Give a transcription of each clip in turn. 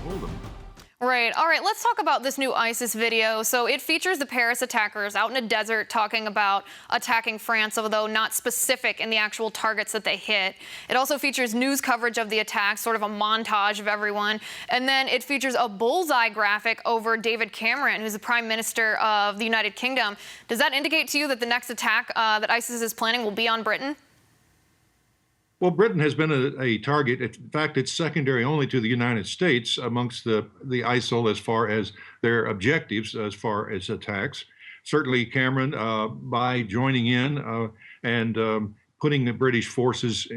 hold them. Right. All right. Let's talk about this new ISIS video. So it features the Paris attackers out in a desert talking about attacking France, although not specific in the actual targets that they hit. It also features news coverage of the attack, sort of a montage of everyone. And then it features a bullseye graphic over David Cameron, who's the Prime Minister of the United Kingdom. Does that indicate to you that the next attack that ISIS is planning will be on Britain? Well, Britain has been a target. In fact, it's secondary only to the United States amongst the ISIL as far as their objectives, as far as attacks. Certainly, Cameron, by joining in and putting the British forces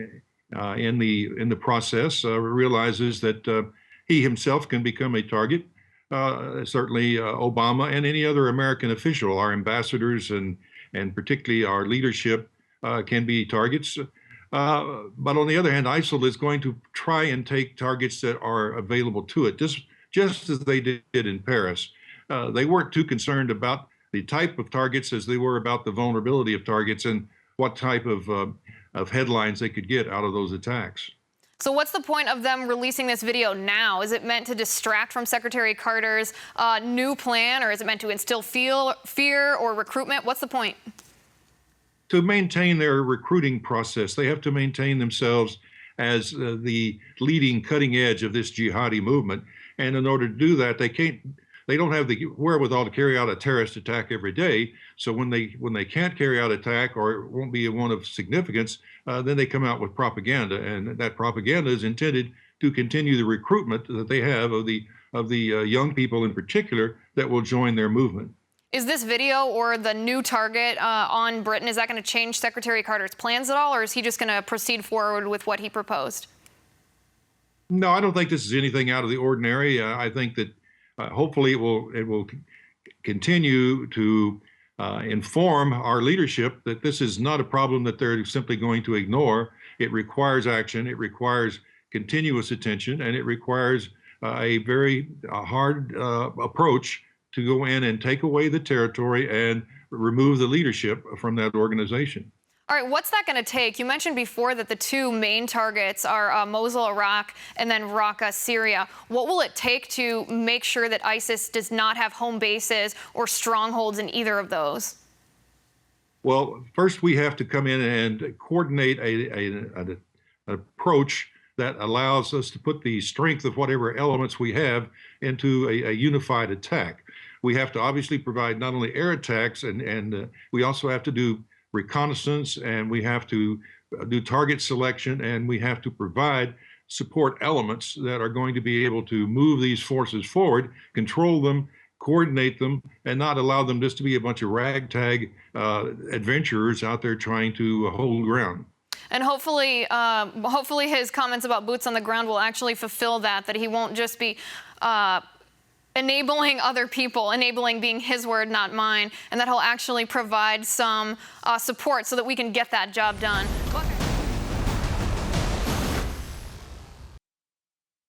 in the process, realizes that he himself can become a target. Certainly, Obama and any other American official, our ambassadors and particularly our leadership, can be targets. But on the other hand, ISIL is going to try and take targets that are available to it, just as they did in Paris. They weren't too concerned about the type of targets as they were about the vulnerability of targets and what type of headlines they could get out of those attacks. So what's the point of them releasing this video now? Is it meant to distract from Secretary Carter's new plan, or is it meant to instill fear or recruitment? What's the point? To maintain their recruiting process, they have to maintain themselves as the leading cutting edge of this jihadi movement. And in order to do that, they don't have the wherewithal to carry out a terrorist attack every day. So when they can't carry out an attack, or it won't be one of significance, then they come out with propaganda, and that propaganda is intended to continue the recruitment that they have of the young people in particular that will join their movement. Is this video or the new target on Britain, is that going to change Secretary Carter's plans at all, or is he just going to proceed forward with what he proposed? No, I don't think this is anything out of the ordinary. I think that hopefully it will continue to inform our leadership that this is not a problem that they're simply going to ignore. It requires action, it requires continuous attention, and it requires a very hard approach to go in and take away the territory and remove the leadership from that organization. All right, what's that going to take? You mentioned before that the two main targets are Mosul, Iraq, and then Raqqa, Syria. What will it take to make sure that ISIS does not have home bases or strongholds in either of those? Well, first we have to come in and coordinate an approach that allows us to put the strength of whatever elements we have into a unified attack. We have to obviously provide not only air attacks, and we also have to do reconnaissance, and we have to do target selection, and we have to provide support elements that are going to be able to move these forces forward, control them, coordinate them, and not allow them just to be a bunch of ragtag adventurers out there trying to hold ground. And hopefully his comments about boots on the ground will actually fulfill that he won't just be enabling other people, enabling being his word, not mine, and that he'll actually provide some support so that we can get that job done.